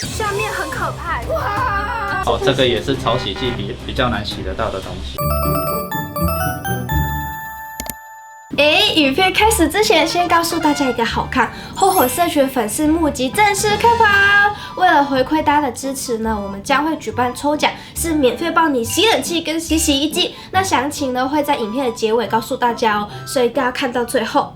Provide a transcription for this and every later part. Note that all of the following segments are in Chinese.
下面很可怕。哇！哦，这个也是潮洗剂比较难洗得到的东西。影片开始之前，先告诉大家一个好看，厚火社群粉丝募集正式开跑。为了回馈大家的支持呢，我们将会举办抽奖，是免费帮你洗冷气跟洗洗衣机。那详情呢会在影片的结尾告诉大家哦，所以一定要看到最后。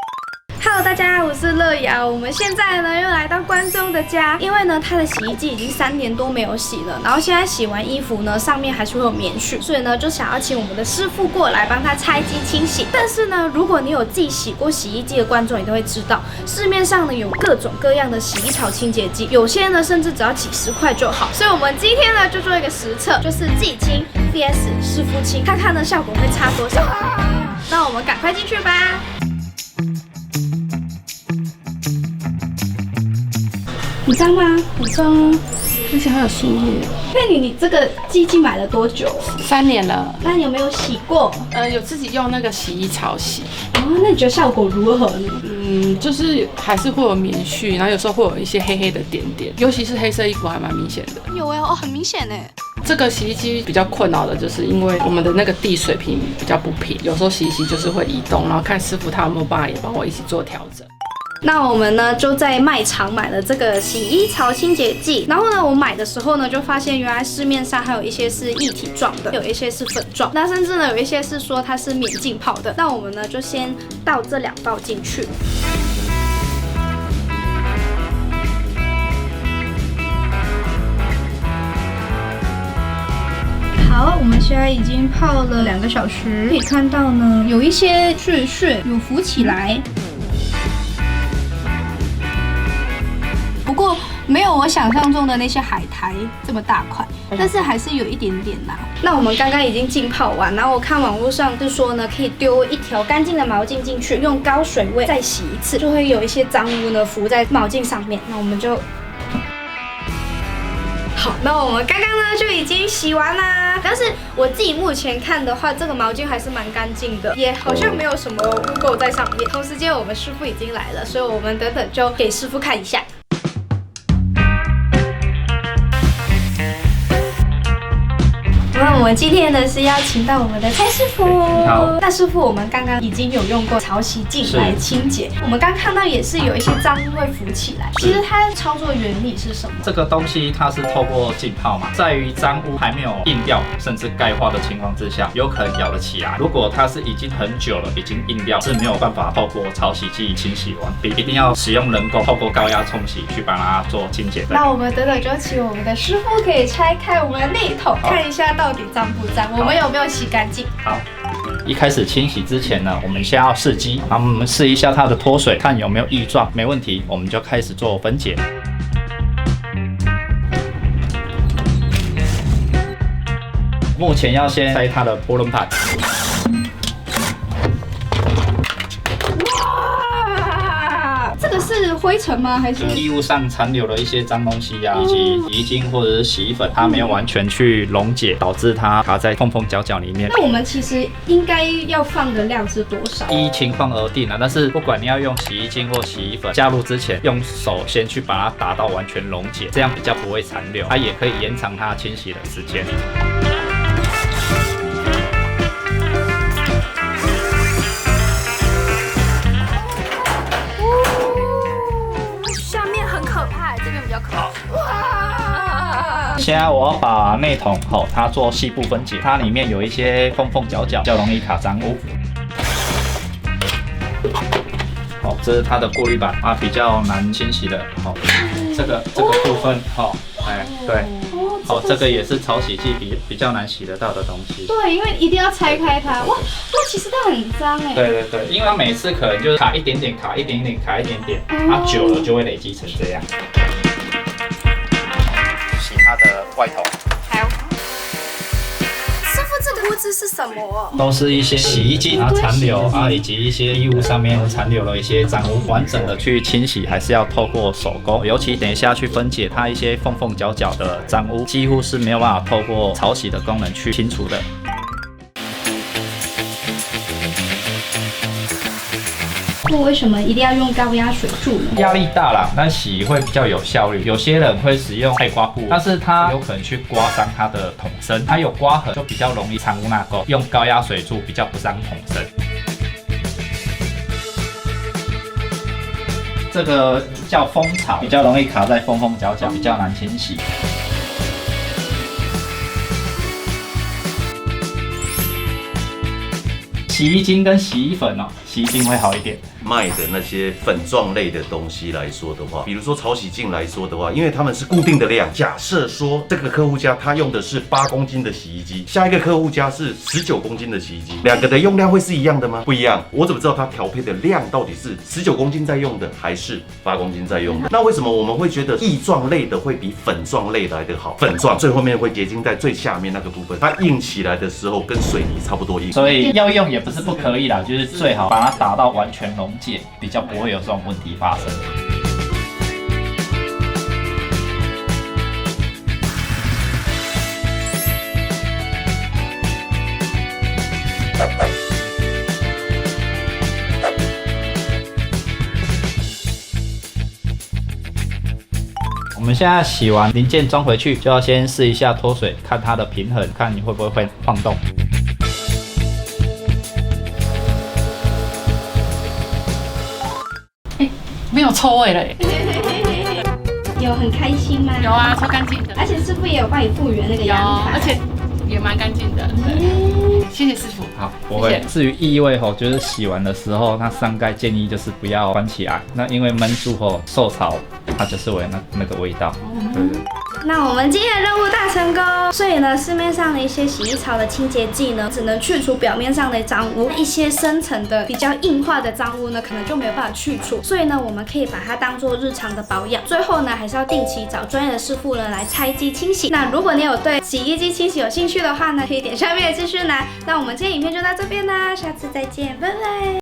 Hello， 大家，我是乐瑶。我们现在呢又来到观众的家，因为呢他的洗衣机已经3年多没有洗了，然后现在洗完衣服呢上面还是会有棉絮，所以呢就想要请我们的师傅过来帮他拆机清洗。但是呢，如果你有自己洗过洗衣机的观众，你都会知道，市面上呢有各种各样的洗衣槽清洁剂，有些呢甚至只要几10块就好。所以我们今天呢就做一个实测，就是自己清 vs 师傅清，看看呢效果会差多少。那我们赶快进去吧。紧张吗？紧张，而且还有树叶。佩妮，你这个机器买了多久？3年了。那你有没有洗过？有自己用那个洗衣槽洗。哦，那你觉得效果如何呢？就是还是会有棉絮，然后有时候会有一些黑黑的点点，尤其是黑色衣服还蛮明显的。有很明显哎。这个洗衣机比较困扰的就是因为我们的那个地水平比较不平，有时候洗一洗就是会移动，然后看师傅他有没有办法也帮我一起做调整。那我们呢就在卖场买了这个洗衣槽清洁剂，然后呢我买的时候呢就发现原来市面上还有一些是液体状的，有一些是粉状，那甚至呢有一些是说它是免浸泡的。那我们呢就先倒这2包进去。好，我们现在已经泡了2个小时，可以看到呢有一些屑有浮起来。不过没有我想象中的那些海苔这么大块，但是还是有一点点啦。那我们刚刚已经浸泡完，然后我看网络上是说呢，可以丢1条干净的毛巾进去，用高水位再洗1次，就会有一些脏污呢浮在毛巾上面。那我们就好，那我们刚刚呢就已经洗完啦。但是我自己目前看的话，这个毛巾还是蛮干净的，也好像没有什么污垢在上面。同时间我们师傅已经来了，所以我们等等就给师傅看一下。那我们今天呢是邀请到我们的蔡师傅。好，那师傅，我们刚刚已经有用过潮洗剂来清洁，我们刚看到也是有一些脏污会浮起来。其实它的操作原理是什么？这个东西它是透过浸泡嘛，在于脏污还没有硬掉甚至钙化的情况之下，有可能咬得起来。如果它是已经很久了，已经硬掉，是没有办法透过潮洗剂清洗完毕，一定要使用人工透过高压冲洗去把它做清洁。那我们等等就请我们的师傅可以拆开我们的内桶，看一下到底脏不脏，我们有没有洗干净？好，一开始清洗之前呢，我们先要试机，然后我们试一下它的脱水，看有没有异状，没问题，我们就开始做分解。目前要先拆它的波轮盘。这个是灰尘吗？还是衣物上残留了一些脏东西啊，以及遗精或者是洗衣粉，它没有完全去溶解，导致它卡在缝缝角角里面。那我们其实应该要放的量是多少？依情况而定啊，但是不管你要用洗衣精或洗衣粉，加入之前用手先去把它打到完全溶解，这样比较不会残留，它也可以延长它清洗的时间。现在我要把内桶它做细部分解，它里面有一些缝缝角角，比较容易卡脏污。好，这是它的过滤板啊，比较难清洗的。好，这个部分对，好，这个也是潮洗剂比较难洗得到的东西。对，因为一定要拆开它。哇，其实它很脏哎。对，因为它每次可能就是卡一点点，卡一点点，卡一点点，它久了就会累积成这样。洗它的外头。好。师傅，这个污渍是什么？都是一些洗衣精残留啊，以及一些衣物上面残留了一些脏污，完整的去清洗还是要透过手工，尤其等一下去分解它一些缝缝角角的脏污，几乎是没有办法透过潮洗的功能去清除的。傅为什么一定要用高压水柱呢？压力大啦，但洗会比较有效率。有些人会使用菜刮布，但是它有可能去刮伤它的桶身，它有刮痕就比较容易藏污纳垢。用高压水柱比较不伤桶身。这个叫蜂巢，比较容易卡在缝缝角角，比较难清洗。洗衣精跟洗衣粉哦，洗衣精会好一点。卖的那些粉状类的东西来说的话，比如说潮洗净来说的话，因为他们是固定的量。假设说这个客户家他用的是8公斤的洗衣机，下一个客户家是19公斤的洗衣机，两个的用量会是一样的吗？不一样。我怎么知道它调配的量到底是19公斤在用的，还是8公斤在用的？那为什么我们会觉得液状类的会比粉状类来的好？粉状最后面会结晶在最下面那个部分，它硬起来的时候跟水泥差不多硬。所以要用也不是不可以啦，就是最好把它打到完全溶解，比较不会有这种问题发生。我们现在洗完零件装回去，就要先试一下脱水，看它的平衡，看你会不会晃动。没有臭味了耶。有很开心吗？有啊，超干净的。而且师傅也有帮你复原那个有，阳台，而且也蛮干净的。对，谢谢师傅。好，不会。至于异味吼，就是洗完的时候，那上盖建议就是不要关起来，那因为闷住后受潮，它就是会有那个味道。对。那我们今天的任务大成功，所以呢，市面上的一些洗衣槽的清洁剂呢，只能去除表面上的脏污，一些深层的比较硬化的脏污呢，可能就没有办法去除。所以呢，我们可以把它当做日常的保养。最后呢，还是要定期找专业的师傅呢来拆机清洗。那如果你有对洗衣机清洗有兴趣的话呢，可以点下面的资讯栏。那我们今天影片就到这边啦，下次再见，拜拜。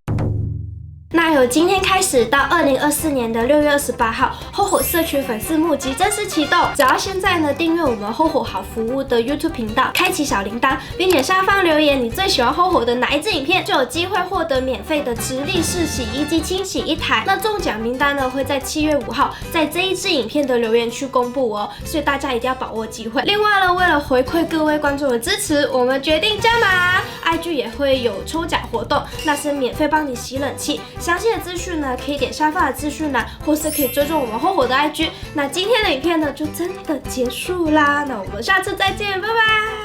那由今天开始到2024年的6月28号，HOHO社区粉丝募集正式启动。只要现在呢订阅我们 HOHO 好服务的 YouTube 频道，开启小铃铛，并且下方留言你最喜欢 HOHO 的哪一支影片，就有机会获得免费的直立式洗衣机清洗1台。那中奖名单呢会在7月5号在这一支影片的留言区公布哦，所以大家一定要把握机会。另外呢，为了回馈各位观众的支持，我们决定加码 ，IG 也会有抽奖活动，那是免费帮你洗冷气。详细的资讯呢，可以点下方的资讯栏，或是可以追踪我们HOHO的IG。那今天的影片呢，就真的结束啦，那我们下次再见，拜拜。